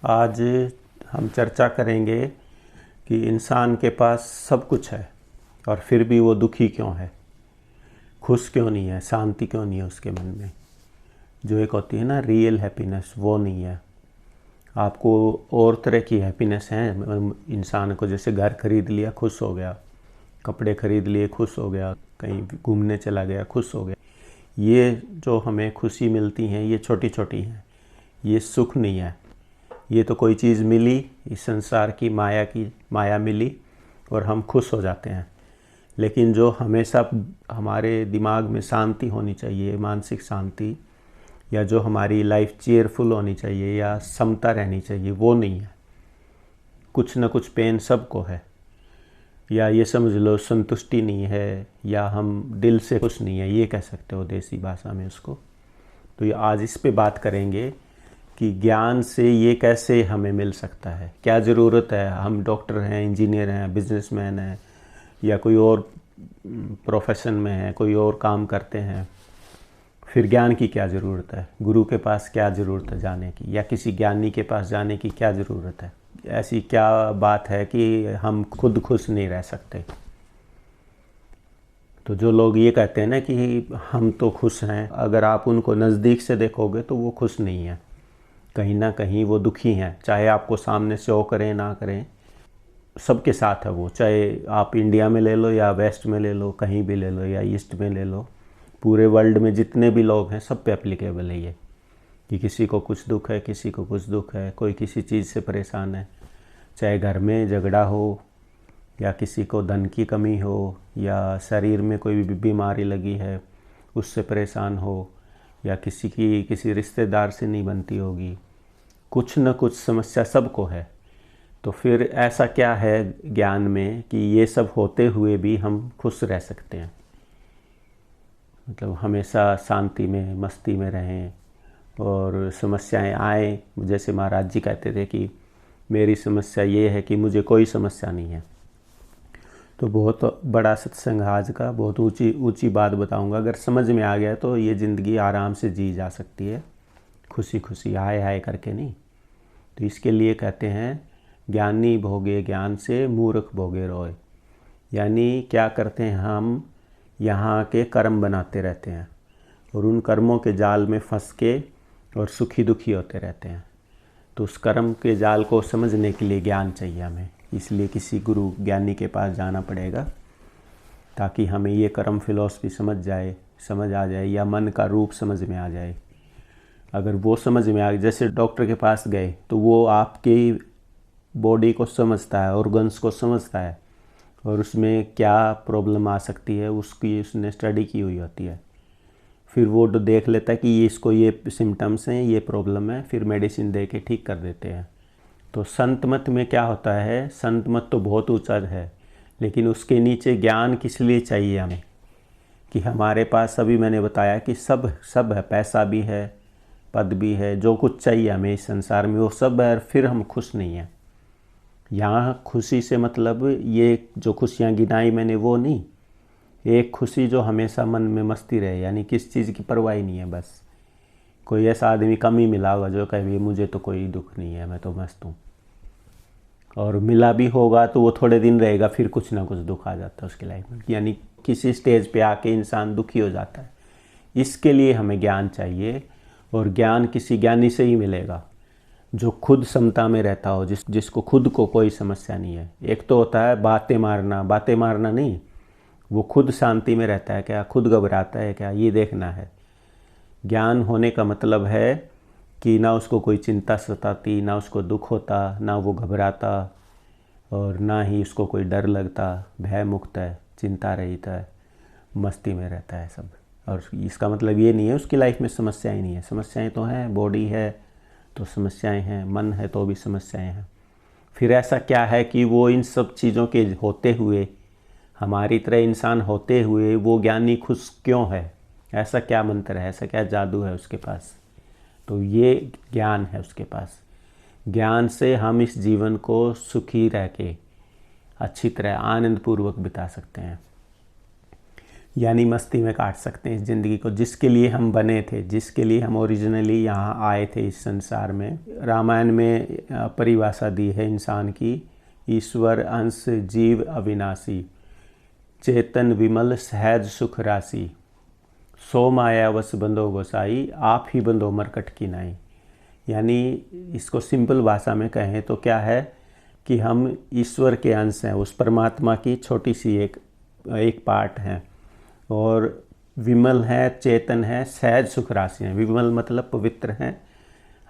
आज हम चर्चा करेंगे कि इंसान के पास सब कुछ है और फिर भी वो दुखी क्यों है, खुश क्यों नहीं है, शांति क्यों नहीं है उसके मन में। जो एक होती है ना रियल हैप्पीनेस, वो नहीं है। आपको और तरह की हैप्पीनेस है इंसान को, जैसे घर खरीद लिया खुश हो गया, कपड़े खरीद लिए खुश हो गया, कहीं घूमने चला गया खुश हो गया। ये जो हमें खुशी मिलती हैं ये छोटी छोटी हैं, ये सुख नहीं है। ये तो कोई चीज़ मिली, इस संसार की माया मिली और हम खुश हो जाते हैं। लेकिन जो हमेशा हमारे दिमाग में शांति होनी चाहिए, मानसिक शांति, या जो हमारी लाइफ चेयरफुल होनी चाहिए या समता रहनी चाहिए, वो नहीं है। कुछ न कुछ पेन सबको है, या ये समझ लो संतुष्टि नहीं है, या हम दिल से खुश नहीं है, ये कह सकते हो देसी भाषा में उसको। तो ये आज इस पे बात करेंगे कि ज्ञान से ये कैसे हमें मिल सकता है, क्या ज़रूरत है। हम डॉक्टर हैं, इंजीनियर हैं, बिजनेसमैन हैं, या कोई और प्रोफेशन में है, कोई और काम करते हैं, फिर ज्ञान की क्या ज़रूरत है, गुरु के पास क्या ज़रूरत है जाने की, या किसी ज्ञानी के पास जाने की क्या ज़रूरत है। ऐसी क्या बात है कि हम खुद खुश नहीं रह सकते। तो जो लोग ये कहते हैं ना कि हम तो खुश हैं, अगर आप उनको नज़दीक से देखोगे तो वो खुश नहीं है, कहीं ना कहीं वो दुखी हैं। चाहे आपको सामने शो करें ना करें, सबके साथ है वो। चाहे आप इंडिया में ले लो या वेस्ट में ले लो, कहीं भी ले लो, या ईस्ट में ले लो, पूरे वर्ल्ड में जितने भी लोग हैं सब पे एप्लीकेबल है ये, कि किसी को कुछ दुख है, किसी को कुछ दुख है, कोई किसी चीज़ से परेशान है। चाहे घर में झगड़ा हो, या किसी को धन की कमी हो, या शरीर में कोई भी बीमारी लगी है उससे परेशान हो, या किसी रिश्तेदार से नहीं बनती होगी, कुछ न कुछ समस्या सबको है। तो फिर ऐसा क्या है ज्ञान में कि ये सब होते हुए भी हम खुश रह सकते हैं, मतलब हमेशा शांति में, मस्ती में रहें, और समस्याएं आए। जैसे महाराज जी कहते थे कि मेरी समस्या ये है कि मुझे कोई समस्या नहीं है। तो बहुत बड़ा सत्संग आज का, बहुत ऊंची बात बताऊंगा। अगर समझ में आ गया तो ये ज़िंदगी आराम से जी जा सकती है, खुशी खुशी, हाय हाय करके नहीं। तो इसके लिए कहते हैं ज्ञानी भोगे ज्ञान से, मूर्ख भोगे रोय। यानी क्या करते हैं, हम यहाँ के कर्म बनाते रहते हैं और उन कर्मों के जाल में फंस के और सुखी दुखी होते रहते हैं। तो उस कर्म के जाल को समझने के लिए ज्ञान चाहिए हमें, इसलिए किसी गुरु ज्ञानी के पास जाना पड़ेगा, ताकि हमें ये कर्म फिलॉसफी समझ आ जाए, या मन का रूप समझ में आ जाए। अगर वो समझ में आ गया, जैसे डॉक्टर के पास गए तो वो आपकी बॉडी को समझता है, ऑर्गन्स को समझता है, और उसमें क्या प्रॉब्लम आ सकती है उसकी उसने स्टडी की हुई होती है। फिर वो देख लेता है कि इसको ये सिम्टम्स हैं, ये प्रॉब्लम है, फिर मेडिसिन दे के ठीक कर देते हैं। तो संत मत में क्या होता है, संत मत तो बहुत ऊंचा है, लेकिन उसके नीचे ज्ञान किस लिए चाहिए हमें, कि हमारे पास अभी मैंने बताया कि सब है, पैसा भी है, पद भी है, जो कुछ चाहिए हमें इस संसार में वो सब है, फिर हम खुश नहीं हैं। यहाँ खुशी से मतलब ये जो खुशियाँ गिनाई मैंने वो नहीं, एक खुशी जो हमेशा मन में मस्ती रहे, यानी किस चीज़ की परवाह नहीं है। बस कोई ऐसा आदमी कम ही मिला होगा जो कहे मुझे तो कोई दुख नहीं है, मैं तो मस्त हूँ, और मिला भी होगा तो वो थोड़े दिन रहेगा, फिर कुछ ना कुछ दुख आ जाता है उसकी लाइफ में। यानी किसी स्टेज पे आके इंसान दुखी हो जाता है। इसके लिए हमें ज्ञान चाहिए, और ज्ञान किसी ज्ञानी से ही मिलेगा जो खुद समता में रहता हो, जिसको खुद को कोई समस्या नहीं है। एक तो होता है बातें मारना नहीं, वो खुद शांति में रहता है क्या, खुद घबराता है क्या, ये देखना है। ज्ञान होने का मतलब है कि ना उसको कोई चिंता सताती, ना उसको दुख होता, ना वो घबराता, और ना ही उसको कोई डर लगता, भय मुक्त है, चिंता रहित है, मस्ती में रहता है सब। और इसका मतलब ये नहीं है उसकी लाइफ में समस्याएं नहीं है, समस्याएं तो हैं, बॉडी है तो समस्याएं हैं, मन है तो भी समस्याएं हैं। फिर ऐसा क्या है कि वो इन सब चीज़ों के होते हुए, हमारी तरह इंसान होते हुए, वो ज्ञानी खुश क्यों है, ऐसा क्या मंत्र है, ऐसा क्या जादू है उसके पास। तो ये ज्ञान है उसके पास। ज्ञान से हम इस जीवन को सुखी रह के अच्छी तरह आनंदपूर्वक बिता सकते हैं। यानी मस्ती में काट सकते हैं इस ज़िंदगी को, जिसके लिए हम बने थे, जिसके लिए हम ओरिजिनली यहाँ आए थे इस संसार में। रामायण में परिभाषा दी है इंसान की, ईश्वर अंश जीव अविनाशी, चेतन विमल सहज सुख राशि, सो माया वस बंधो गोसाई, आप ही बंधो मरकट की नाई। यानी इसको सिंपल भाषा में कहें तो क्या है कि हम ईश्वर के अंश हैं, उस परमात्मा की छोटी सी एक पार्ट हैं, और विमल है, चेतन है, सहज सुख राशि है। विमल मतलब पवित्र हैं,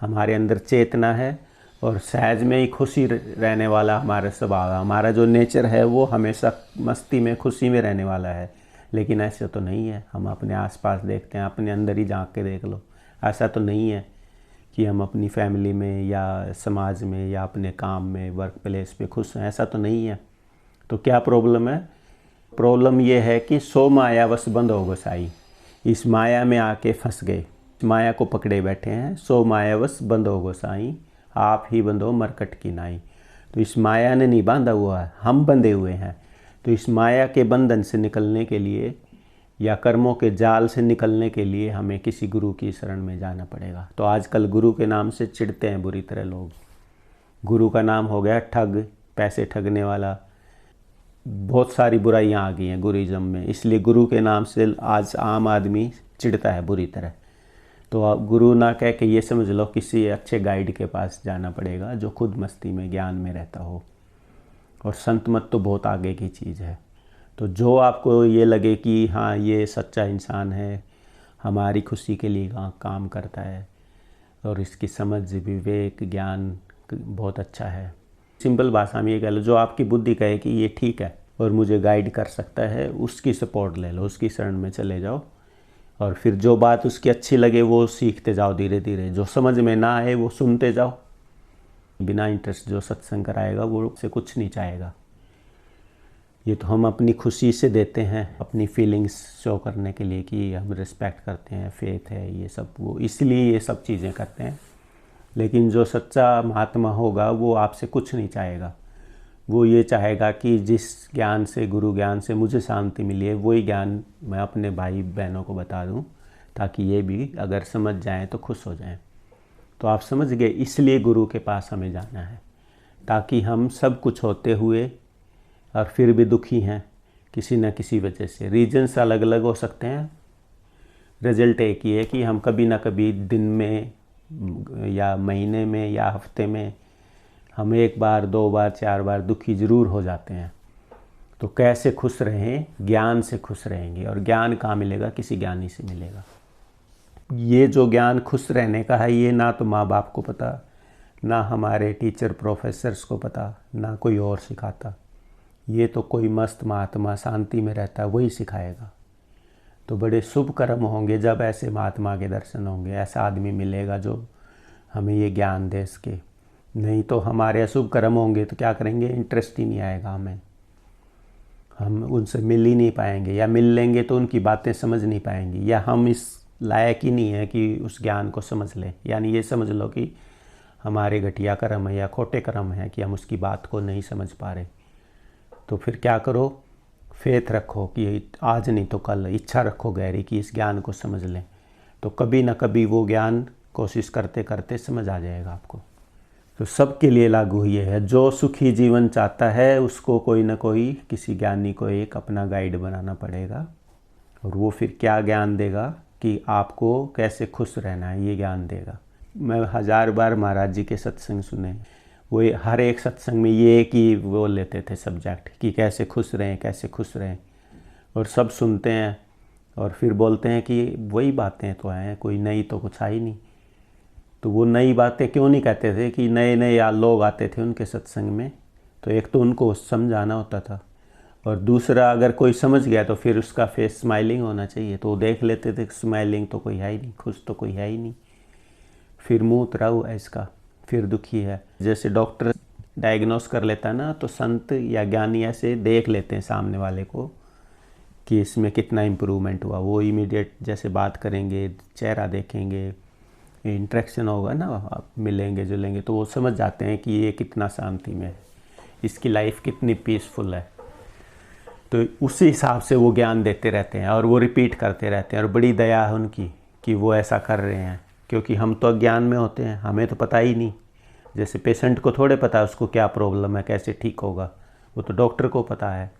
हमारे अंदर चेतना है, और सहज में ही खुशी रहने वाला हमारा स्वभाव है। हमारा जो नेचर है वो हमेशा मस्ती में, खुशी में रहने वाला है। लेकिन ऐसा तो नहीं है। हम अपने आसपास देखते हैं, अपने अंदर ही झांक के देख लो, ऐसा तो नहीं है कि हम अपनी फैमिली में या समाज में या अपने काम में, वर्क प्लेस पे खुश हैं, ऐसा तो नहीं है। तो क्या प्रॉब्लम है? प्रॉब्लम ये है कि सो माया वश बंद हो गोसाई, इस माया में आके फंस गए, माया को पकड़े बैठे हैं। सो माया वश बंद हो गोसाई, आप ही बंधो मरकट की नाई। तो इस माया ने नहीं बांधा हुआ है, हम बंधे हुए हैं। तो इस माया के बंधन से निकलने के लिए या कर्मों के जाल से निकलने के लिए हमें किसी गुरु की शरण में जाना पड़ेगा। तो आजकल गुरु के नाम से चिढ़ते हैं बुरी तरह लोग। गुरु का नाम हो गया ठग, पैसे ठगने वाला। बहुत सारी बुराइयां आ गई हैं गुरुइज्म में, इसलिए गुरु के नाम से आज आम आदमी चिढ़ता है बुरी तरह। तो आप गुरु ना कह के ये समझ लो किसी अच्छे गाइड के पास जाना पड़ेगा जो खुद मस्ती में, ज्ञान में रहता हो। और संत मत तो बहुत आगे की चीज़ है। तो जो आपको ये लगे कि हाँ ये सच्चा इंसान है, हमारी खुशी के लिए काम करता है, और इसकी समझ, विवेक, ज्ञान बहुत अच्छा है, सिंपल भाषा में ये कह लो, जो आपकी बुद्धि कहे कि ये ठीक है और मुझे गाइड कर सकता है, उसकी सपोर्ट ले लो, उसकी शरण में चले जाओ। और फिर जो बात उसकी अच्छी लगे वो सीखते जाओ धीरे धीरे। जो समझ में ना आए वो सुनते जाओ। बिना इंटरेस्ट जो सत्संग कराएगा वो से कुछ नहीं चाहेगा। ये तो हम अपनी खुशी से देते हैं, अपनी फीलिंग्स शो करने के लिए कि हम रिस्पेक्ट करते हैं, फेथ है, ये सब, वो इसलिए ये सब चीज़ें करते हैं। लेकिन जो सच्चा महात्मा होगा वो आपसे कुछ नहीं चाहेगा। वो ये चाहेगा कि जिस ज्ञान से, गुरु ज्ञान से मुझे शांति मिली है, वही ज्ञान मैं अपने भाई बहनों को बता दूं, ताकि ये भी अगर समझ जाएं तो खुश हो जाएं। तो आप समझ गए, इसलिए गुरु के पास हमें जाना है, ताकि हम सब कुछ होते हुए और फिर भी दुखी हैं किसी न किसी वजह से। रीजन्स अलग अलग हो सकते हैं, रिजल्ट एक ही है कि हम कभी ना कभी दिन में या महीने में या हफ्ते में हम 1 बार, 2 बार, 4 बार दुखी ज़रूर हो जाते हैं। तो कैसे खुश रहें? ज्ञान से खुश रहेंगे। और ज्ञान कहाँ मिलेगा? किसी ज्ञानी से मिलेगा। ये जो ज्ञान खुश रहने का है, ये ना तो माँ बाप को पता, ना हमारे टीचर प्रोफेसर्स को पता, ना कोई और सिखाता। ये तो कोई मस्त महात्मा शांति में रहता है वही सिखाएगा। तो बड़े शुभ कर्म होंगे जब ऐसे महात्मा के दर्शन होंगे, ऐसा आदमी मिलेगा जो हमें ये ज्ञान दे सके। नहीं तो हमारे अशुभ कर्म होंगे तो क्या करेंगे? इंटरेस्ट ही नहीं आएगा हमें, हम उनसे मिल ही नहीं पाएंगे, या मिल लेंगे तो उनकी बातें समझ नहीं पाएंगे, या हम इस लायक ही नहीं है कि उस ज्ञान को समझ लें। यानी ये समझ लो कि हमारे घटिया कर्म है या खोटे कर्म है कि हम उसकी बात को नहीं समझ पा रहे। तो फिर क्या करो? फेथ रखो कि आज नहीं तो कल, इच्छा रखो गहरी कि इस ज्ञान को समझ लें। तो कभी ना कभी वो ज्ञान कोशिश करते करते समझ आ जाएगा आपको। तो सबके लिए लागू ये है, जो सुखी जीवन चाहता है उसको कोई ना कोई, किसी ज्ञानी को एक अपना गाइड बनाना पड़ेगा। और वो फिर क्या ज्ञान देगा कि आपको कैसे खुश रहना है, ये ज्ञान देगा। मैं 1000 बार महाराज जी के सत्संग सुने, वो हर एक सत्संग में ये एक ही वो लेते थे सब्जेक्ट कि कैसे खुश रहें, कैसे खुश रहें। और सब सुनते हैं और फिर बोलते हैं कि वही बातें तो हैं, कोई नई तो कुछ आई नहीं। तो वो नई बातें क्यों नहीं कहते थे कि नए नए लोग आते थे उनके सत्संग में, तो एक तो उनको समझाना होता था, और दूसरा अगर कोई समझ गया तो फिर उसका फेस स्माइलिंग होना चाहिए। तो वो देख लेते थे स्माइलिंग तो कोई है ही नहीं, खुश तो कोई है ही नहीं, फिर मुँह उतरा हुआ है इसका, फिर दुखी है। जैसे डॉक्टर डायग्नोस कर लेता है ना, तो संत या ज्ञानी ऐसे देख लेते हैं सामने वाले को कि इसमें कितना इम्प्रूवमेंट हुआ। वो इमीडिएट जैसे बात करेंगे, चेहरा देखेंगे, इंटरेक्शन होगा ना, आप मिलेंगे जुलेंगे, तो वो समझ जाते हैं कि ये कितना शांति में है, इसकी लाइफ कितनी पीसफुल है। तो उसी हिसाब से वो ज्ञान देते रहते हैं और वो रिपीट करते रहते हैं, और बड़ी दया है उनकी कि वो ऐसा कर रहे हैं, क्योंकि हम तो अज्ञान में होते हैं, हमें तो पता ही नहीं। जैसे पेशेंट को थोड़े पता है उसको क्या प्रॉब्लम है, कैसे ठीक होगा, वो तो डॉक्टर को पता है।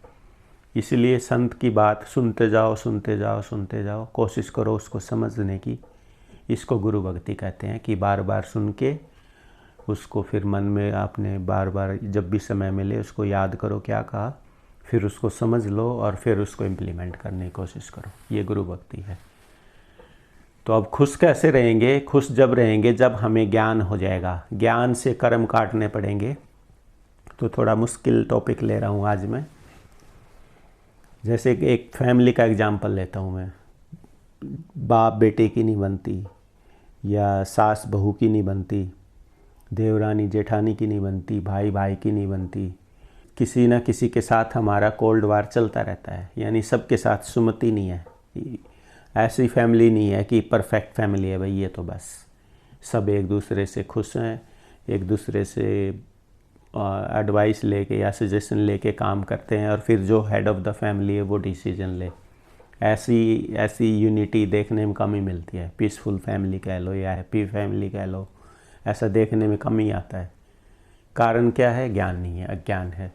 इसलिए संत की बात सुनते जाओ, सुनते जाओ, सुनते जाओ, कोशिश करो उसको समझने की। इसको गुरु भक्ति कहते हैं कि बार बार सुन के उसको फिर मन में आपने बार बार जब भी समय मिले उसको याद करो क्या कहा, फिर उसको समझ लो और फिर उसको इम्प्लीमेंट करने की कोशिश करो। ये गुरु भक्ति है। तो अब खुश कैसे रहेंगे? खुश जब रहेंगे जब हमें ज्ञान हो जाएगा। ज्ञान से कर्म काटने पड़ेंगे। तो थोड़ा मुश्किल टॉपिक ले रहा हूँ आज मैं। जैसे एक फैमिली का एग्जांपल लेता हूँ मैं। बाप बेटे की नहीं बनती, या सास बहू की नहीं बनती, देवरानी जेठानी की नहीं बनती, भाई भाई की नहीं बनती। किसी न किसी के साथ हमारा कोल्ड वार चलता रहता है, यानी सबके साथ सुमति नहीं है। ऐसी फैमिली नहीं है कि परफेक्ट फैमिली है भाई, ये तो बस सब एक दूसरे से खुश हैं, एक दूसरे से एडवाइस लेके या सजेशन लेके काम करते हैं, और फिर जो हेड ऑफ़ द फैमिली है वो डिसीजन ले। ऐसी यूनिटी देखने में कम ही मिलती है। पीसफुल फैमिली कह लो या हैप्पी फैमिली कह लो, ऐसा देखने में कम ही आता है। कारण क्या है? ज्ञान नहीं है, अज्ञान है।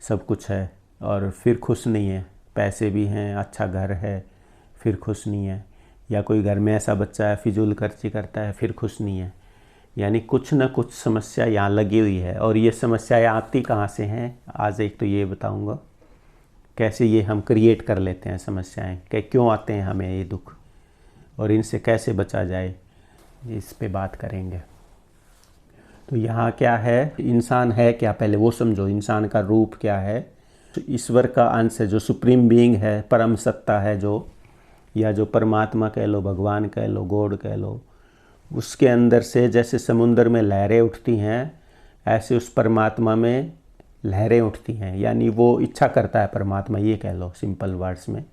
सब कुछ है और फिर खुश नहीं है। पैसे भी हैं, अच्छा घर है, फिर खुश नहीं है। या कोई घर में ऐसा बच्चा है फिजूल खर्ची करता है, फिर खुश नहीं है। यानी कुछ न कुछ समस्या यहाँ लगी हुई है। और ये समस्याएं आती कहाँ से हैं? आज एक तो ये बताऊँगा कैसे ये हम क्रिएट कर लेते हैं समस्याएं, कि क्यों आते हैं हमें ये दुख, और इनसे कैसे बचा जाए, इस पे बात करेंगे। तो यहाँ क्या है, इंसान है क्या, पहले वो समझो। इंसान का रूप क्या है? तो ईश्वर का अंश है, जो सुप्रीम बीइंग है, परम सत्ता है जो, या जो परमात्मा कह लो, भगवान कह लो, गॉड कह लो। उसके अंदर से जैसे समुद्र में लहरें उठती हैं, ऐसे उस परमात्मा में लहरें उठती हैं। यानी वो इच्छा करता है परमात्मा, ये कह लो सिंपल वर्ड्स में।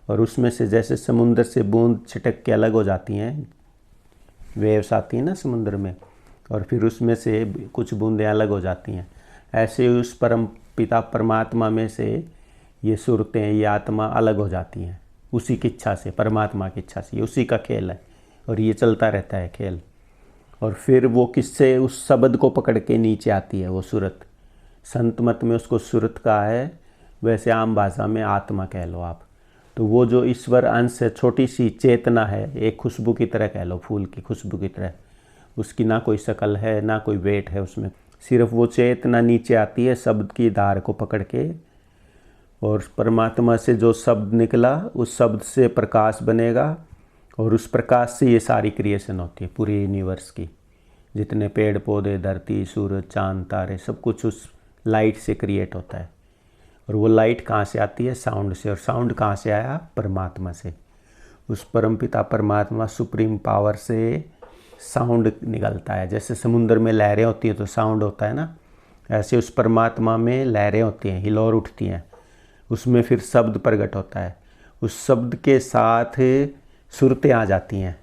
और उसमें से जैसे समुद्र से बूंद छिटक के अलग हो जाती हैं, वेव्स आती हैं ना समुद्र में, और फिर उसमें से कुछ बूंदें अलग हो जाती हैं, ऐसे उस परम पिता परमात्मा में से ये सूरतें, ये आत्मा अलग हो जाती हैं उसी की इच्छा से, परमात्मा की इच्छा से। ये उसी का खेल है और ये चलता रहता है खेल। और फिर वो किससे, उस शब्द को पकड़ के नीचे आती है वो सूरत। संत मत में उसको सूरत कहा है, वैसे आम भाषा में आत्मा कह लो आप। तो वो जो ईश्वर अंश है, छोटी सी चेतना है, एक खुशबू की तरह कह लो, फूल की खुशबू की तरह। उसकी ना कोई शक्ल है, ना कोई वेट है उसमें, सिर्फ वो चेतना नीचे आती है शब्द की धार को पकड़ के। और परमात्मा से जो शब्द निकला, उस शब्द से प्रकाश बनेगा, और उस प्रकाश से ये सारी क्रिएशन होती है पूरी यूनिवर्स की। जितने पेड़ पौधे, धरती, सूरज, चांद, तारे, सब कुछ उस लाइट से क्रिएट होता है। और वो लाइट कहाँ से आती है? साउंड से। और साउंड कहाँ से आया? परमात्मा से। उस परमपिता परमात्मा सुप्रीम पावर से साउंड निकलता है। जैसे समुद्र में लहरें होती हैं तो साउंड होता है ना, ऐसे उस परमात्मा में लहरें होती हैं, हिलोर उठती हैं, उसमें फिर शब्द प्रकट होता है। उस शब्द के साथ सुरतें आ जाती हैं,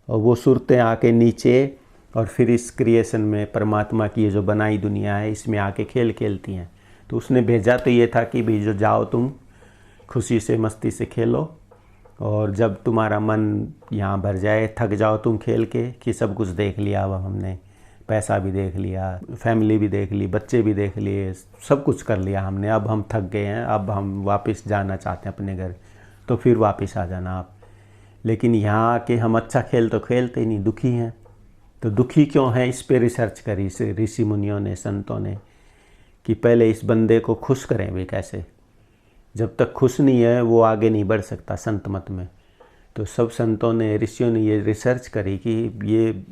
और वो सुरतें आके नीचे, और फिर इस क्रिएशन में परमात्मा की ये जो बनाई दुनिया है, इसमें आके खेल खेलती हैं। तो उसने भेजा तो ये था कि भाई जो जाओ तुम खुशी से मस्ती से खेलो, और जब तुम्हारा मन यहाँ भर जाए, थक जाओ तुम खेल के कि सब कुछ देख लिया, अब हमने पैसा भी देख लिया, फैमिली भी देख ली, बच्चे भी देख लिए, सब कुछ कर लिया हमने, अब हम थक गए हैं, अब हम वापस जाना चाहते हैं अपने घर, तो फिर वापस आ जाना आप। लेकिन यहाँ आके हम अच्छा खेल तो खेलते ही नहीं, दुखी हैं। तो दुखी क्यों है? इस पे रिसर्च करी ऋषि मुनियों ने, संतों ने, कि पहले इस बंदे को खुश करें भी कैसे। जब तक खुश नहीं है वो आगे नहीं बढ़ सकता संत मत में। तो सब संतों ने, ऋषियों ने ये रिसर्च करी कि ये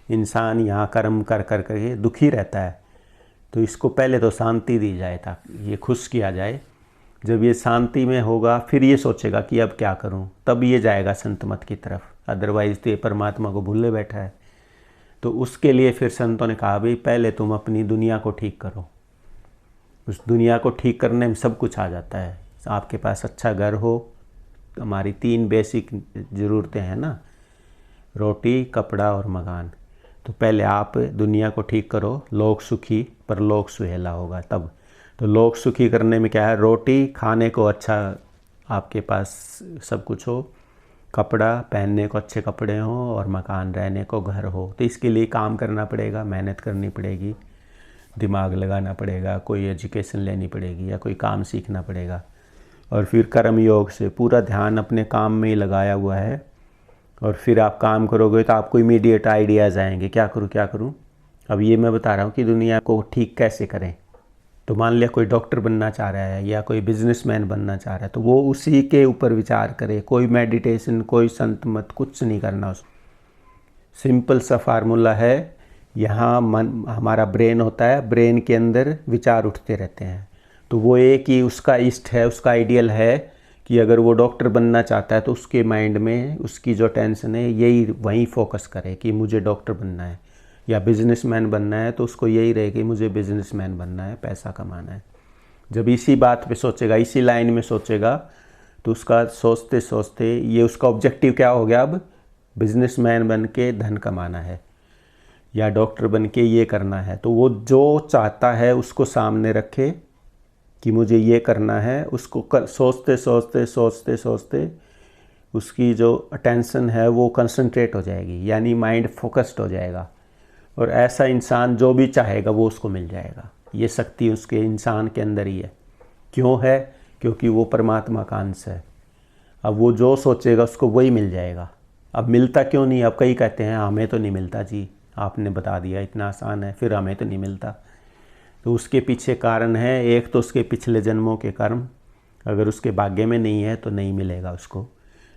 इंसान यहाँ कर्म कर कर के दुखी रहता है, तो इसको पहले तो शांति दी जाए, ताकि ये खुश किया जाए। जब ये शांति में होगा फिर ये सोचेगा कि अब क्या करूं, तब ये जाएगा संत मत की तरफ। अदरवाइज तो ये परमात्मा को भूले बैठा है। तो उसके लिए फिर संतों ने कहा भाई पहले तुम अपनी दुनिया को ठीक करो। उस दुनिया को ठीक करने में सब कुछ आ जाता है। आपके पास अच्छा घर हो, हमारी 3 बेसिक ज़रूरतें हैं ना, रोटी, कपड़ा और मकान। तो पहले आप दुनिया को ठीक करो, लोक सुखी परलोक सुहेला होगा। तब तो लोग सुखी करने में क्या है, रोटी खाने को अच्छा आपके पास सब कुछ हो, कपड़ा पहनने को अच्छे कपड़े हों, और मकान रहने को घर हो। तो इसके लिए काम करना पड़ेगा, मेहनत करनी पड़ेगी, दिमाग लगाना पड़ेगा, कोई एजुकेशन लेनी पड़ेगी या कोई काम सीखना पड़ेगा। और फिर कर्म योग से पूरा ध्यान अपने काम में ही लगाया हुआ है, और फिर आप काम करोगे तो आपको इमीडिएट आइडियाज़ आएंगे, क्या करूँ क्या करूँ। अब ये मैं बता रहा हूँ कि दुनिया को ठीक कैसे करें। तो मान लिया कोई डॉक्टर बनना चाह रहा है या कोई बिजनेसमैन बनना चाह रहा है, तो वो उसी के ऊपर विचार करे, कोई मेडिटेशन, कोई संत मत, कुछ नहीं करना। उस सिंपल सा फार्मूला है, यहाँ मन हमारा ब्रेन होता है, ब्रेन के अंदर विचार उठते रहते हैं। तो वो एक ही उसका इष्ट है, उसका आइडियल है कि अगर वो डॉक्टर बनना चाहता है तो उसके माइंड में उसकी जो टेंशन है यही वहीं फोकस करे कि मुझे डॉक्टर बनना है, या बिजनेसमैन बनना है तो उसको यही रहे कि मुझे बिजनेसमैन बनना है, पैसा कमाना है। जब इसी बात पे सोचेगा, इसी लाइन में सोचेगा, तो उसका सोचते सोचते ये उसका ऑब्जेक्टिव क्या हो गया, अब बिजनेसमैन बन के धन कमाना है या डॉक्टर बन के ये करना है। तो वो जो चाहता है उसको सामने रखे कि मुझे ये करना है, उसको सोचते सोचते सोचते सोचते उसकी जो अटेंशन है वो कंसंट्रेट हो जाएगी, यानी माइंड फोकस्ड हो जाएगा। और ऐसा इंसान जो भी चाहेगा वो उसको मिल जाएगा। ये शक्ति उसके इंसान के अंदर ही है। क्यों है? क्योंकि वो परमात्मा का अंश है। अब वो जो सोचेगा उसको वही मिल जाएगा। अब मिलता क्यों नहीं? अब कई कहते हैं हमें तो नहीं मिलता जी, आपने बता दिया इतना आसान है, फिर हमें तो नहीं मिलता। तो उसके पीछे कारण है, एक तो उसके पिछले जन्मों के कर्म, अगर उसके भाग्य में नहीं है तो नहीं मिलेगा उसको।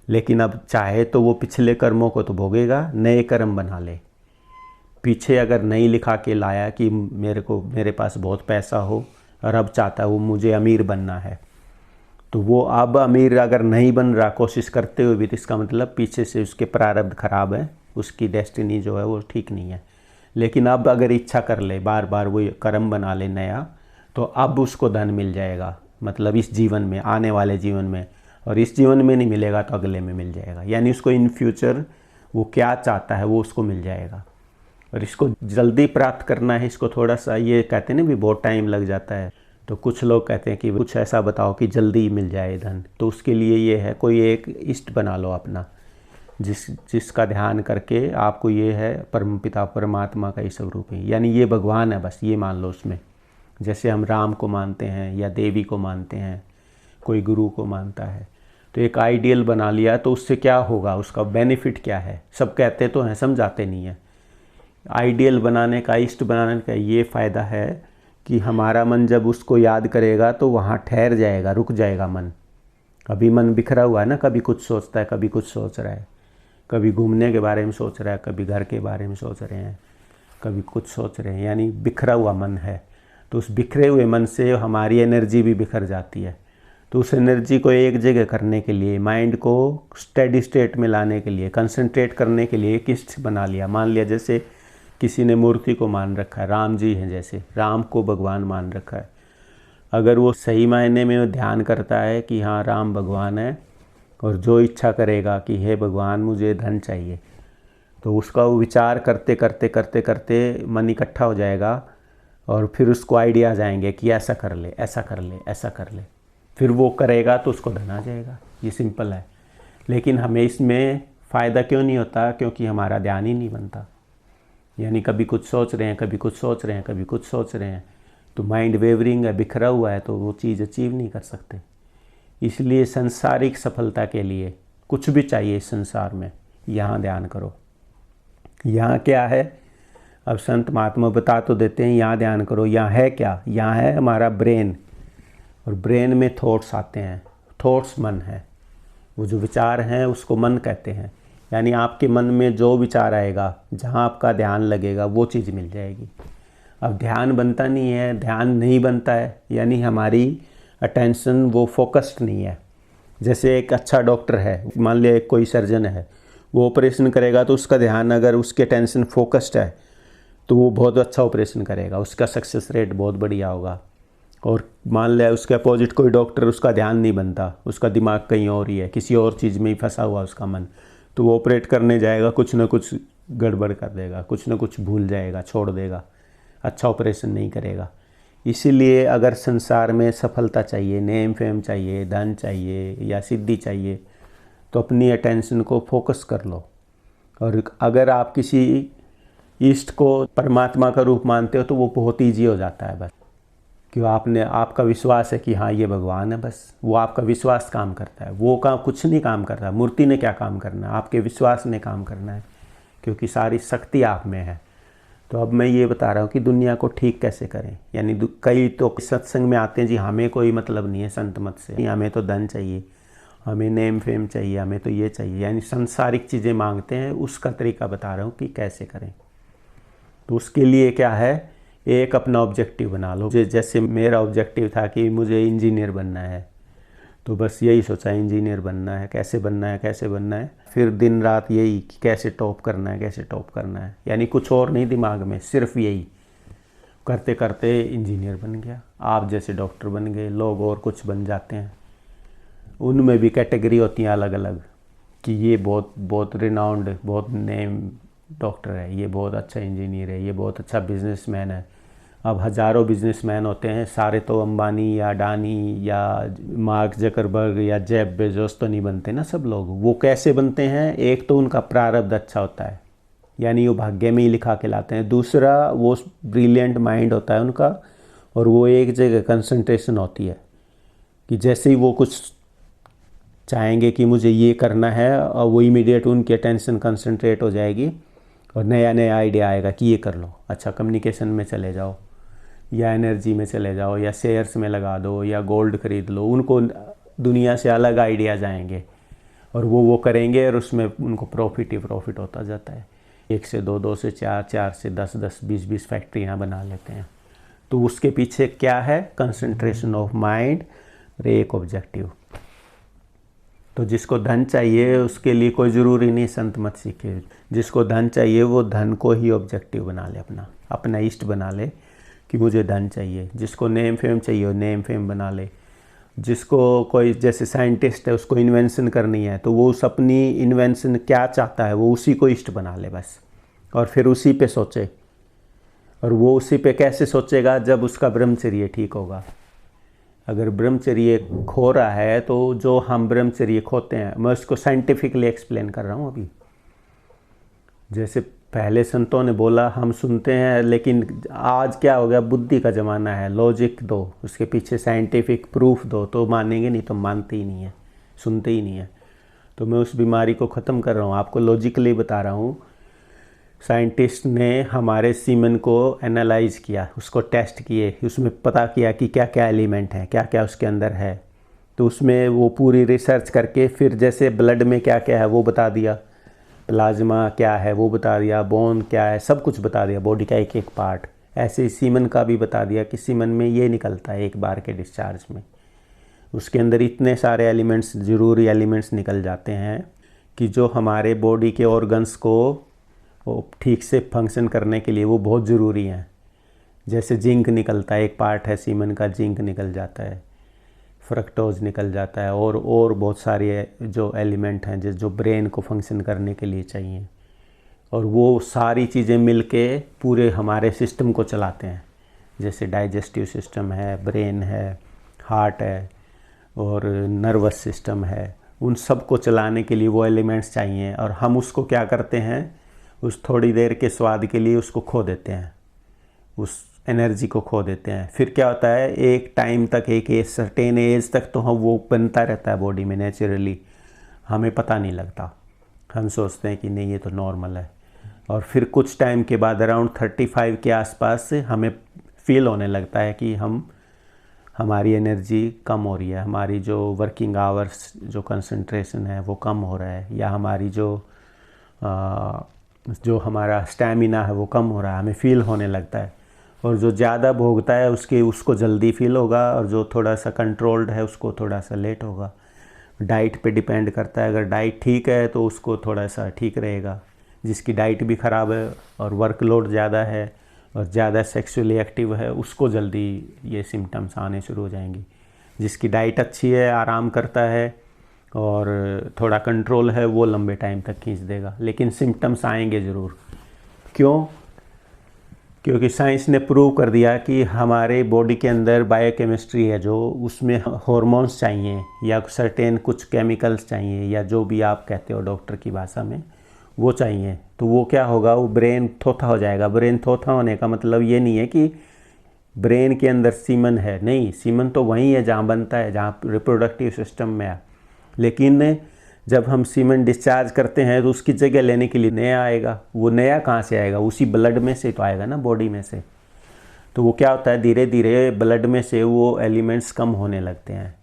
लेकिन अब चाहे तो वो पिछले कर्मों को तो भोगेगा, नए कर्म बना ले। पीछे अगर नहीं लिखा के लाया कि मेरे पास बहुत पैसा हो और अब चाहता है वो मुझे अमीर बनना है, तो वो अब अमीर अगर नहीं बन रहा कोशिश करते हुए भी, तो इसका मतलब पीछे से उसके प्रारब्ध खराब है, उसकी डेस्टिनी जो है वो ठीक नहीं है। लेकिन अब अगर इच्छा कर ले, बार बार वो कर्म बना ले नया, तो अब उसको धन मिल जाएगा, मतलब इस जीवन में, आने वाले जीवन में। और इस जीवन में नहीं मिलेगा तो अगले में मिल जाएगा, यानी उसको इन फ्यूचर वो क्या चाहता है वो उसको मिल जाएगा। और इसको जल्दी प्राप्त करना है, इसको थोड़ा सा, ये कहते हैं ना भी बहुत टाइम लग जाता है, तो कुछ लोग कहते हैं कि कुछ ऐसा बताओ कि जल्दी मिल जाए धन। तो उसके लिए ये है, कोई एक इष्ट बना लो अपना, जिसका ध्यान करके आपको ये है परम पिता परमात्मा का ही स्वरूप है, यानी ये भगवान है, बस ये मान लो उसमें। जैसे हम राम को मानते हैं या देवी को मानते हैं, कोई गुरु को मानता है, तो एक आइडियल बना लिया, तो उससे क्या होगा, उसका बेनिफिट क्या है। सब कहते तो हैं, समझाते नहीं है। आइडियल बनाने का, इष्ट बनाने का ये फ़ायदा है कि हमारा मन जब उसको याद करेगा तो वहाँ ठहर जाएगा, रुक जाएगा मन। अभी मन बिखरा हुआ है ना, कभी कुछ सोचता है, कभी कुछ सोच रहा है, कभी घूमने के बारे में सोच रहा है, कभी घर के बारे में सोच रहे हैं, कभी कुछ सोच रहे हैं, यानी बिखरा हुआ मन है। तो उस बिखरे हुए मन से हमारी एनर्जी भी बिखर जाती है। तो उस एनर्जी को एक जगह करने के लिए, माइंड को स्टेडी स्टेट में लाने के लिए, कंसंट्रेट करने के लिए एक इष्ट बना लिया। मान लिया जैसे किसी ने मूर्ति को मान रखा है, राम जी हैं, जैसे राम को भगवान मान रखा है। अगर वो सही मायने में ध्यान करता है कि हाँ राम भगवान है, और जो इच्छा करेगा कि हे भगवान मुझे धन चाहिए, तो उसका वो विचार करते करते करते करते मन इकट्ठा हो जाएगा, और फिर उसको आइडियाज़ आएंगे कि ऐसा कर ले, ऐसा कर ले, ऐसा कर ले। फिर वो करेगा तो उसको धन आ जाएगा। ये सिंपल है। लेकिन हमें इसमें फ़ायदा क्यों नहीं होता? क्योंकि हमारा ध्यान ही नहीं बनता। यानी कभी कुछ सोच रहे हैं, कभी कुछ सोच रहे हैं, कभी कुछ सोच रहे हैं, तो माइंड वेवरिंग है, बिखरा हुआ है, तो वो चीज़ अचीव नहीं कर सकते। इसलिए सांसारिक सफलता के लिए कुछ भी चाहिए इस संसार में, यहाँ ध्यान करो। यहाँ क्या है? अब संत महात्मा बता तो देते हैं, यहाँ ध्यान करो। यहाँ है क्या? यहाँ है हमारा ब्रेन, और ब्रेन में थॉट्स आते हैं। थॉट्स मन है, वो जो विचार हैं उसको मन कहते हैं। यानी आपके मन में जो विचार आएगा, जहाँ आपका ध्यान लगेगा, वो चीज़ मिल जाएगी। अब ध्यान बनता नहीं है, ध्यान नहीं बनता है, यानी हमारी अटेंशन वो फोकस्ड नहीं है। जैसे एक अच्छा डॉक्टर है, मान लिया एक कोई सर्जन है, वो ऑपरेशन करेगा तो उसका ध्यान, अगर उसके अटेंशन फोकस्ड है तो वो बहुत अच्छा ऑपरेशन करेगा, उसका सक्सेस रेट बहुत बढ़िया होगा। और मान लिया उसके अपोजिट कोई डॉक्टर, उसका ध्यान नहीं बनता, उसका दिमाग कहीं और ही है, किसी और चीज़ में ही फंसा हुआ उसका मन, तो वो ऑपरेट करने जाएगा, कुछ ना कुछ गड़बड़ कर देगा, कुछ ना कुछ भूल जाएगा, छोड़ देगा, अच्छा ऑपरेशन नहीं करेगा। इसीलिए अगर संसार में सफलता चाहिए, नेम फेम चाहिए, धन चाहिए या सिद्धि चाहिए, तो अपनी अटेंशन को फोकस कर लो। और अगर आप किसी ईष्ट को परमात्मा का रूप मानते हो तो वो बहुत ईजी हो जाता है। बस क्यों, आपका विश्वास है कि हाँ ये भगवान है, बस वो आपका विश्वास काम करता है। वो काम कुछ नहीं काम करता, मूर्ति ने क्या काम करना है, आपके विश्वास ने काम करना है, क्योंकि सारी शक्ति आप में है। तो अब मैं ये बता रहा हूँ कि दुनिया को ठीक कैसे करें। यानी कई तो सत्संग में आते हैं, जी हमें कोई मतलब नहीं है संत मत से, हमें तो धन चाहिए, हमें नेम फेम चाहिए, हमें तो ये चाहिए, यानी संसारिक चीज़ें मांगते हैं। उसका तरीका बता रहा हूँ कि कैसे करें। तो उसके लिए क्या है, एक अपना ऑब्जेक्टिव बना लो। जैसे मेरा ऑब्जेक्टिव था कि मुझे इंजीनियर बनना है, तो बस यही सोचा इंजीनियर बनना है, कैसे बनना है, कैसे बनना है। फिर दिन रात यही कि कैसे टॉप करना है, कैसे टॉप करना है, यानी कुछ और नहीं दिमाग में, सिर्फ यही करते करते इंजीनियर बन गया। आप जैसे डॉक्टर बन गए, लोग और कुछ बन जाते हैं। उनमें भी कैटेगरी होती हैं अलग अलग, कि ये बहुत रिनाउंड, बहुत नेम डॉक्टर है, ये बहुत अच्छा इंजीनियर है, ये बहुत अच्छा बिजनेसमैन है। अब हज़ारों बिजनेसमैन होते हैं, सारे तो अंबानी या अडानी या मार्क जकरबर्ग या जेफ बेजोस तो नहीं बनते ना सब लोग। वो कैसे बनते हैं, एक तो उनका प्रारब्ध अच्छा होता है, यानी वो भाग्य में ही लिखा के लाते हैं। दूसरा, वो ब्रिलियंट माइंड होता है उनका, और वो एक जगह कंसंट्रेशन होती है कि जैसे ही वो कुछ चाहेंगे कि मुझे ये करना है, और वो इमीडिएट उनकी अटेंशन कंसंट्रेट हो जाएगी और नया नया आइडिया आएगा कि ये कर लो। अच्छा, कम्युनिकेशन में चले जाओ, या एनर्जी में चले जाओ, या शेयर्स में लगा दो, या गोल्ड खरीद लो। उनको दुनिया से अलग आइडियाज़ आएंगे और वो करेंगे, और उसमें उनको प्रॉफिट ही प्रॉफिट होता जाता है। 1 से 2, 2 से 4, 4 से 10, 10, 20 फैक्ट्रियाँ बना लेते हैं। तो उसके पीछे क्या है, कंसंट्रेशन ऑफ माइंड और एक ऑब्जेक्टिव। तो जिसको धन चाहिए उसके लिए कोई ज़रूरी नहीं संत मत सीखे। जिसको धन चाहिए वो धन को ही ऑब्जेक्टिव बना ले, अपना इष्ट बना ले कि मुझे धन चाहिए। जिसको नेम फेम चाहिए वो नेम फेम बना ले। जिसको कोई जैसे साइंटिस्ट है, उसको इन्वेंशन करनी है, तो वो उस अपनी इन्वेंशन क्या चाहता है वो उसी को इष्ट बना ले बस, और फिर उसी पे सोचे। और वो उसी पे कैसे सोचेगा, जब उसका ब्रह्मचर्य ठीक होगा। अगर ब्रह्मचर्य खो रहा है, तो जो हम ब्रह्मचर्य खोते हैं, मैं उसको साइंटिफिकली एक्सप्लेन कर रहा हूँ अभी। जैसे पहले संतों ने बोला, हम सुनते हैं, लेकिन आज क्या हो गया, बुद्धि का ज़माना है। लॉजिक दो, उसके पीछे साइंटिफिक प्रूफ दो तो मानेंगे, नहीं तो मानते ही नहीं है, सुनते ही नहीं है। तो मैं उस बीमारी को ख़त्म कर रहा हूँ, आपको लॉजिकली बता रहा हूँ। साइंटिस्ट ने हमारे सीमेन को एनालाइज किया, उसको टेस्ट किए, उसमें पता किया कि क्या क्या एलिमेंट है, क्या क्या उसके अंदर है। तो उसमें वो पूरी रिसर्च करके फिर जैसे ब्लड में क्या क्या है वो बता दिया, प्लाज्मा क्या है वो बता दिया, बोन क्या है, सब कुछ बता दिया, बॉडी का एक एक पार्ट। ऐसे ही सीमन का भी बता दिया कि सीमन में ये निकलता है एक बार के डिस्चार्ज में। उसके अंदर इतने सारे एलिमेंट्स, ज़रूरी एलिमेंट्स निकल जाते हैं कि जो हमारे बॉडी के ऑर्गन्स को वो ठीक से फंक्शन करने के लिए वो बहुत ज़रूरी हैं। जैसे जिंक निकलता है, एक पार्ट है सीमन का, जिंक निकल जाता है, फ्रक्टोज निकल जाता है, और बहुत सारे जो एलिमेंट हैं जो ब्रेन को फंक्शन करने के लिए चाहिए। और वो सारी चीज़ें मिलके पूरे हमारे सिस्टम को चलाते हैं। जैसे डाइजेस्टिव सिस्टम है, ब्रेन है, हार्ट है और नर्वस सिस्टम है। उन सब को चलाने के लिए वो एलिमेंट्स चाहिए, और हम उसको क्या करते हैं, उस थोड़ी देर के स्वाद के लिए उसको खो देते हैं, उस एनर्जी को खो देते हैं। फिर क्या होता है, एक टाइम तक, एक सर्टेन एज तक तो हम वो बनता रहता है बॉडी में नेचुरली, हमें पता नहीं लगता, हम सोचते हैं कि नहीं ये तो नॉर्मल है। और फिर कुछ टाइम के बाद अराउंड 35 के आसपास से हमें फील होने लगता है कि हमारी एनर्जी कम हो रही है, हमारी जो वर्किंग आवर्स, जो कंसंट्रेशन है वो कम हो रहा है, या हमारी जो हमारा स्टैमिना है वो कम हो रहा है, हमें फील होने लगता है। और जो ज़्यादा भोगता है उसको जल्दी फील होगा, और जो थोड़ा सा कंट्रोल्ड है उसको थोड़ा सा लेट होगा। डाइट पे डिपेंड करता है, अगर डाइट ठीक है तो उसको थोड़ा सा ठीक रहेगा। जिसकी डाइट भी ख़राब है और वर्कलोड ज़्यादा है और ज़्यादा सेक्सुअली एक्टिव है, उसको जल्दी ये सिम्टम्स आने शुरू हो जाएंगी। जिसकी डाइट अच्छी है, आराम करता है और थोड़ा कंट्रोल है, वो लंबे टाइम तक खींच देगा, लेकिन सिम्टम्स आएंगे ज़रूर। क्यों? क्योंकि साइंस ने प्रूव कर दिया कि हमारे बॉडी के अंदर बायोकेमिस्ट्री है जो, उसमें हार्मोन्स चाहिए या सर्टेन कुछ केमिकल्स चाहिए या जो भी आप कहते हो डॉक्टर की भाषा में, वो चाहिए। तो वो क्या होगा, वो ब्रेन थोथा हो जाएगा। ब्रेन थोथा होने का मतलब ये नहीं है कि ब्रेन के अंदर सीमन है, नहीं, सीमन तो वहीं है जहाँ बनता है, जहाँ रिप्रोडक्टिव सिस्टम में है। लेकिन जब हम सीमन डिस्चार्ज करते हैं तो उसकी जगह लेने के लिए नया आएगा। वो नया कहाँ से आएगा, उसी ब्लड में से तो आएगा ना, बॉडी में से। तो वो क्या होता है, धीरे धीरे ब्लड में से वो एलिमेंट्स कम होने लगते हैं।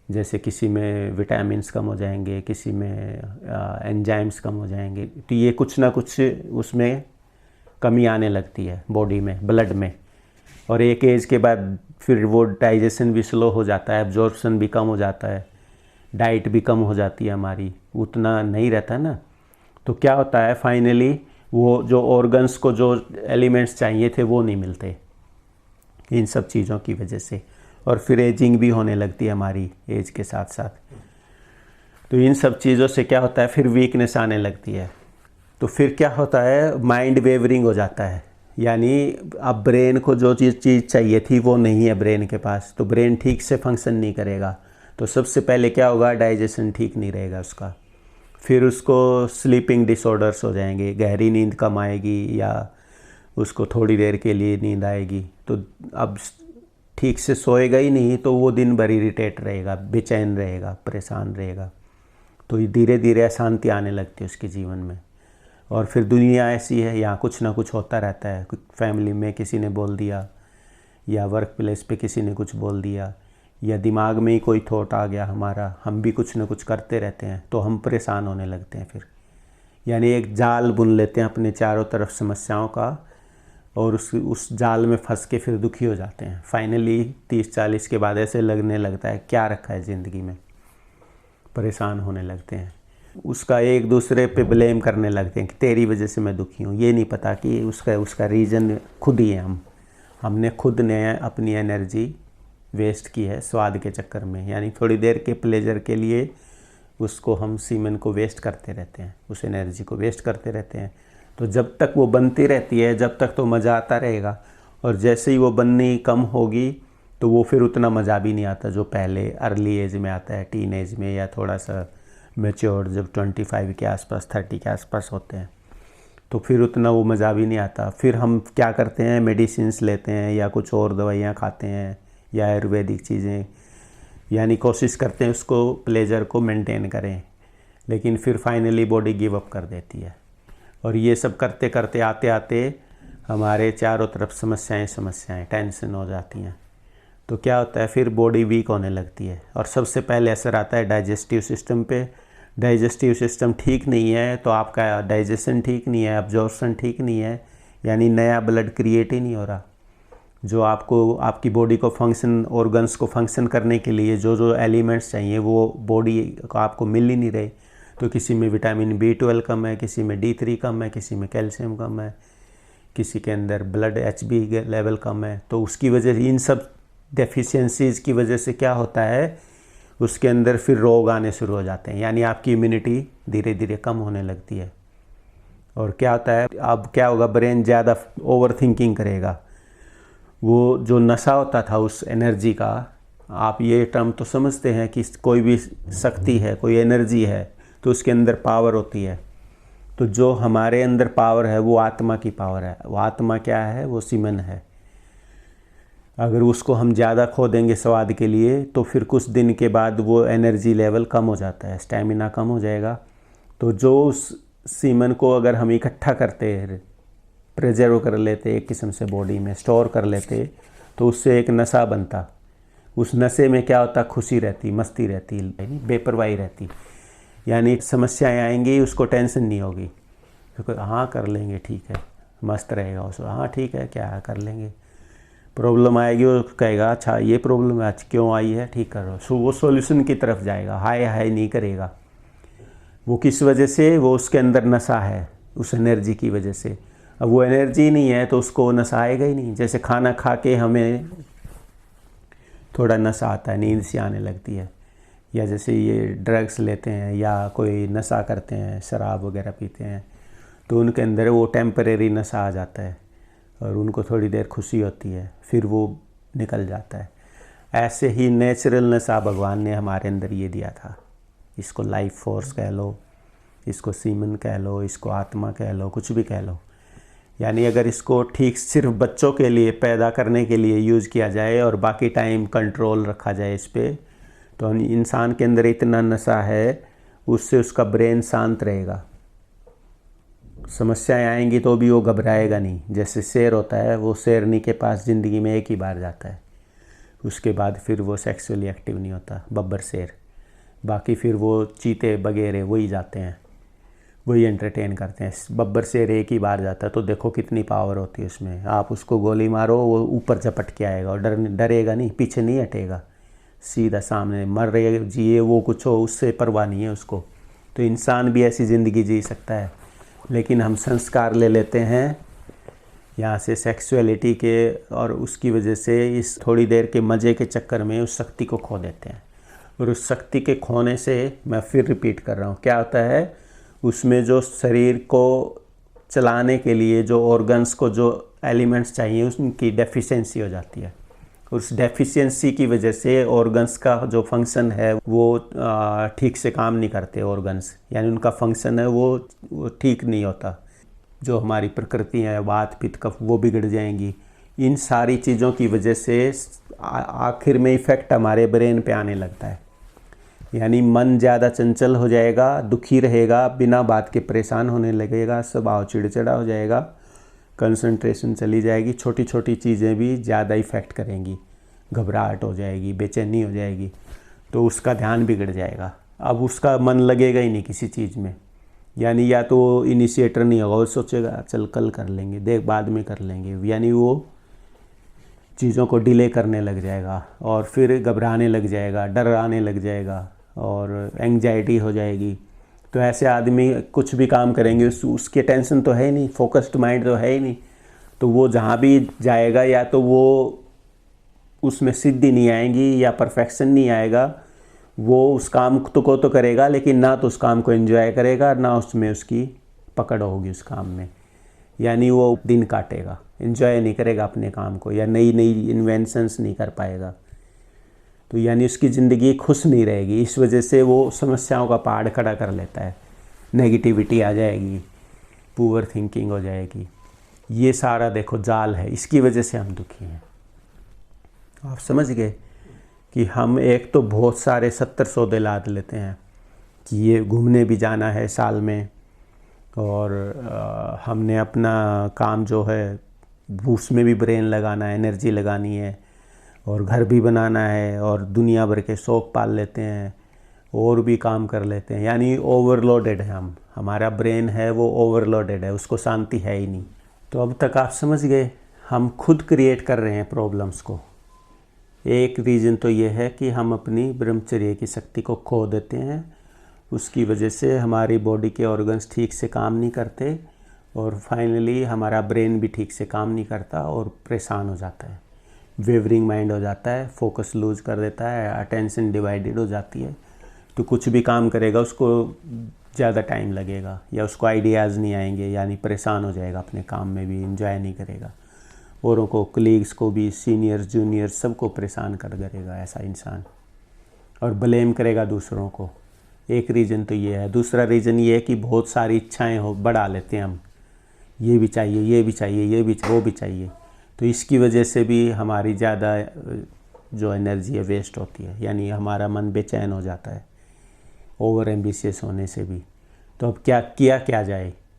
जैसे किसी में विटामिन्स कम हो जाएंगे, किसी में एंजाइम्स कम हो जाएंगे। तो ये कुछ ना कुछ उसमें कमी आने लगती है बॉडी में, ब्लड में। और एक एज के बाद फिर वो डाइजेशन भी स्लो हो जाता है, एब्जॉर्प्शन भी कम हो जाता है, डाइट भी कम हो जाती है हमारी, उतना नहीं रहता ना। तो क्या होता है, फाइनली वो जो ऑर्गन्स को जो एलिमेंट्स चाहिए थे वो नहीं मिलते इन सब चीज़ों की वजह से। और फिर एजिंग भी होने लगती है हमारी एज के साथ साथ। तो इन सब चीज़ों से क्या होता है, फिर वीकनेस आने लगती है। तो फिर क्या होता है, माइंड वेवरिंग हो जाता है। यानी अब ब्रेन को जो चीज़ चाहिए थी वो नहीं है ब्रेन के पास, तो ब्रेन ठीक से फंक्शन नहीं करेगा। तो सबसे पहले क्या होगा, डाइजेशन ठीक नहीं रहेगा उसका। फिर उसको स्लीपिंग डिसऑर्डर्स हो जाएंगे, गहरी नींद कम आएगी या उसको थोड़ी देर के लिए नींद आएगी। तो अब ठीक से सोएगा ही नहीं, तो वो दिन भर इरिटेट रहेगा, बेचैन रहेगा, परेशान रहेगा। तो धीरे धीरे अशांति आने लगती है उसके जीवन में। और फिर दुनिया ऐसी है, यहाँ कुछ ना कुछ होता रहता है। फैमिली में किसी ने बोल दिया, या वर्क प्लेस पे किसी ने कुछ बोल दिया, या दिमाग में ही कोई थॉट आ गया हमारा, हम भी कुछ ना कुछ करते रहते हैं, तो हम परेशान होने लगते हैं फिर। यानी एक जाल बुन लेते हैं अपने चारों तरफ समस्याओं का, और उस जाल में फंस के फिर दुखी हो जाते हैं। फाइनली 30-40 के बाद ऐसे लगने लगता है क्या रखा है ज़िंदगी में, परेशान होने लगते हैं। उसका एक दूसरे पे ब्लेम करने लगते हैं कि तेरी वजह से मैं दुखी हूँ। ये नहीं पता कि उसका रीज़न खुद ही है। हमने खुद ने अपनी एनर्जी वेस्ट की है स्वाद के चक्कर में। यानी थोड़ी देर के प्लेजर के लिए उसको हम सीमन को वेस्ट करते रहते हैं, उस एनर्जी को वेस्ट करते रहते हैं। तो जब तक वो बनती रहती है, जब तक तो मज़ा आता रहेगा। और जैसे ही वो बननी कम होगी तो वो फिर उतना मज़ा भी नहीं आता जो पहले अर्ली एज में आता है, टीन एज में, या थोड़ा सा मैच्योर जब 25 के आसपास, 30 के आसपास होते हैं, तो फिर उतना वो मज़ा भी नहीं आता। फिर हम क्या करते हैं, मेडिसिन्स लेते हैं या कुछ और दवाइयाँ खाते हैं या आयुर्वेदिक चीज़ें, यानी कोशिश करते हैं उसको प्लेजर को मेंटेन करें। लेकिन फिर फाइनली बॉडी गिव अप कर देती है। और ये सब करते करते आते आते हमारे चारों तरफ समस्याएं टेंशन हो जाती हैं। तो क्या होता है, फिर बॉडी वीक होने लगती है। और सबसे पहले असर आता है डाइजेस्टिव सिस्टम पे। डाइजेस्टिव सिस्टम ठीक नहीं है तो आपका डाइजेशन ठीक नहीं है, एब्जॉर्प्शन ठीक नहीं है, यानी नया ब्लड क्रिएट ही नहीं हो रहा। जो आपको आपकी बॉडी को फंक्शन, ऑर्गन्स को फंक्शन करने के लिए जो जो एलिमेंट्स चाहिए वो बॉडी को आपको मिल ही नहीं रहे। तो किसी में विटामिन B12 कम है, किसी में D3 कम है, किसी में कैल्शियम कम है, किसी के अंदर ब्लड HB लेवल कम है। तो उसकी वजह से, इन सब डेफिशिएंसीज़ की वजह से क्या होता है, उसके अंदर फिर रोग आने शुरू हो जाते हैं। यानी आपकी इम्यूनिटी धीरे धीरे कम होने लगती है। और क्या होता है, अब क्या होगा, ब्रेन ज़्यादा ओवर थिंकिंग करेगा। वो जो नशा होता था उस एनर्जी का, आप ये टर्म तो समझते हैं कि कोई भी शक्ति है, कोई एनर्जी है, तो उसके अंदर पावर होती है। तो जो हमारे अंदर पावर है वो आत्मा की पावर है। वो आत्मा क्या है, वो सीमन है। अगर उसको हम ज़्यादा खो देंगे स्वाद के लिए, तो फिर कुछ दिन के बाद वो एनर्जी लेवल कम हो जाता है, स्टैमिना कम हो जाएगा। तो जो उस सीमन को अगर हम इकट्ठा करते, प्रिजर्व कर लेते, एक किस्म से बॉडी में स्टोर कर लेते, तो उससे एक नशा बनता। उस नशे में क्या होता, खुशी रहती, मस्ती रहती, बेपरवाही रहती। यानी समस्याएं आएंगी, उसको टेंशन नहीं होगी, तो हाँ कर लेंगे, ठीक है, मस्त रहेगा उसको, हाँ ठीक है, क्या कर लेंगे। प्रॉब्लम आएगी, वो कहेगा अच्छा ये प्रॉब्लम आज क्यों आई है, ठीक करो। सो वो सॉल्यूशन की तरफ जाएगा, हाय हाय नहीं करेगा। वो किस वजह से, वो उसके अंदर नशा है उस एनर्जी की वजह से। अब वो एनर्जी नहीं है तो उसको नशा आएगा ही नहीं। जैसे खाना खा के हमें थोड़ा नशा आता है, नींद सी आने लगती है, या जैसे ये ड्रग्स लेते हैं या कोई नशा करते हैं, शराब वगैरह पीते हैं, तो उनके अंदर वो टेम्परेरी नशा आ जाता है। और उनको थोड़ी देर खुशी होती है, फिर वो निकल जाता है। ऐसे ही नेचुरलनेस भगवान ने हमारे अंदर ये दिया था। इसको लाइफ फोर्स कह लो, इसको सीमन कह लो, इसको आत्मा कह लो, कुछ भी कह लो। यानी अगर इसको ठीक सिर्फ बच्चों के लिए पैदा करने के लिए यूज़ किया जाए और बाकी टाइम कंट्रोल रखा जाए इस पर, तो इंसान के अंदर इतना नशा है, उससे उसका ब्रेन शांत रहेगा। समस्याएं आएंगी तो भी वो घबराएगा नहीं। जैसे शेर होता है, वो शेरनी के पास ज़िंदगी में एक ही बार जाता है, उसके बाद फिर वो सेक्सुअली एक्टिव नहीं होता, बब्बर शेर। बाकी फिर वो चीते वगैरह वही जाते हैं, वही एंटरटेन करते हैं। बब्बर शेर एक ही बार जाता है, तो देखो कितनी पावर होती है उसमें। आप उसको गोली मारो, वो ऊपर झपट के आएगा और डरेगा नहीं, पीछे नहीं हटेगा, सीधा सामने। मर रहे जिए वो कुछ हो, उससे परवाह नहीं है उसको। तो इंसान भी ऐसी ज़िंदगी जी सकता है, लेकिन हम संस्कार ले लेते हैं यहाँ से सेक्सुअलिटी के, और उसकी वजह से इस थोड़ी देर के मज़े के चक्कर में उस शक्ति को खो देते हैं। और उस शक्ति के खोने से, मैं फिर रिपीट कर रहा हूँ, क्या होता है, उसमें जो शरीर को चलाने के लिए जो ऑर्गन्स को जो एलिमेंट्स चाहिए उनकी डेफिशिएंसी हो जाती है। उस डेफिशिएंसी की वजह से ऑर्गन्स का जो फंक्शन है वो ठीक से काम नहीं करते ऑर्गन्स, यानी उनका फंक्शन है वो ठीक नहीं होता। जो हमारी प्रकृति है, वात पित्त कफ, वो बिगड़ जाएंगी। इन सारी चीज़ों की वजह से आखिर में इफ़ेक्ट हमारे ब्रेन पे आने लगता है। यानी मन ज़्यादा चंचल हो जाएगा, दुखी रहेगा, बिना बात के परेशान होने लगेगा, स्वभाव चिड़चिड़ा हो जाएगा, कंसंट्रेशन चली जाएगी, छोटी छोटी चीज़ें भी ज़्यादा इफ़ेक्ट करेंगी, घबराहट हो जाएगी, बेचैनी हो जाएगी, तो उसका ध्यान बिगड़ जाएगा। अब उसका मन लगेगा ही नहीं किसी चीज़ में। यानी या तो इनिशिएटर नहीं होगा, वो सोचेगा चल कल कर लेंगे, देख बाद में कर लेंगे, यानी वो चीज़ों को डिले करने लग जाएगा और फिर घबराने लग जाएगा, डर आने लग जाएगा और एंग्जाइटी हो जाएगी। तो ऐसे आदमी कुछ भी काम करेंगे उसके टेंशन तो है ही नहीं, फोकस्ड माइंड तो है ही नहीं, तो वो जहाँ भी जाएगा या तो वो उसमें सिद्धि नहीं आएगी या परफेक्शन नहीं आएगा। वो उस काम को तो करेगा, लेकिन ना तो उस काम को एंजॉय करेगा, ना उसमें उसकी पकड़ होगी उस काम में। यानी वो दिन काटेगा, एंजॉय नहीं करेगा अपने काम को, या नई नई इन्वेंशंस नहीं कर पाएगा। तो यानी उसकी ज़िंदगी खुश नहीं रहेगी। इस वजह से वो समस्याओं का पहाड़ खड़ा कर लेता है, नेगेटिविटी आ जाएगी, पुअर थिंकिंग हो जाएगी। ये सारा देखो जाल है, इसकी वजह से हम दुखी हैं। आप समझ गए कि हम एक तो बहुत सारे 70 सौदे लाद लेते हैं कि ये घूमने भी जाना है साल में, और हमने अपना काम जो है उसमें भी ब्रेन लगाना है, एनर्जी लगानी है, और घर भी बनाना है, और दुनिया भर के शौक पाल लेते हैं, और भी काम कर लेते हैं। यानी ओवरलोडेड है हम, हमारा ब्रेन है वो ओवरलोडेड है, उसको शांति है ही नहीं। तो अब तक आप समझ गए, हम खुद क्रिएट कर रहे हैं प्रॉब्लम्स को। एक रीज़न तो ये है कि हम अपनी ब्रह्मचर्य की शक्ति को खो देते हैं, उसकी वजह से हमारी बॉडी के ऑर्गन्स ठीक से काम नहीं करते, और फाइनली हमारा ब्रेन भी ठीक से काम नहीं करता और परेशान हो जाता है, वेवरिंग माइंड हो जाता है, फोकस लूज कर देता है, अटेंशन डिवाइडेड हो जाती है। तो कुछ भी काम करेगा उसको ज़्यादा टाइम लगेगा, या उसको आइडियाज़ नहीं आएंगे, यानी परेशान हो जाएगा अपने काम में भी, इंजॉय नहीं करेगा, औरों को, कलीग्स को भी, सीनियर्स जूनियर्स सबको परेशान कर करेगा ऐसा इंसान, और ब्लेम करेगा दूसरों को। एक रीज़न तो ये है। दूसरा रीज़न ये है कि बहुत सारी इच्छाएं हो बढ़ा लेते हैं हम, ये भी चाहिए, ये भी चाहिए, ये भी, वो भी चाहिए। तो इसकी वजह से भी हमारी ज़्यादा जो एनर्जी है वेस्ट होती है, यानी हमारा मन बेचैन हो जाता है ओवर एम्बिशियस होने से भी। तो अब क्या किया जाए?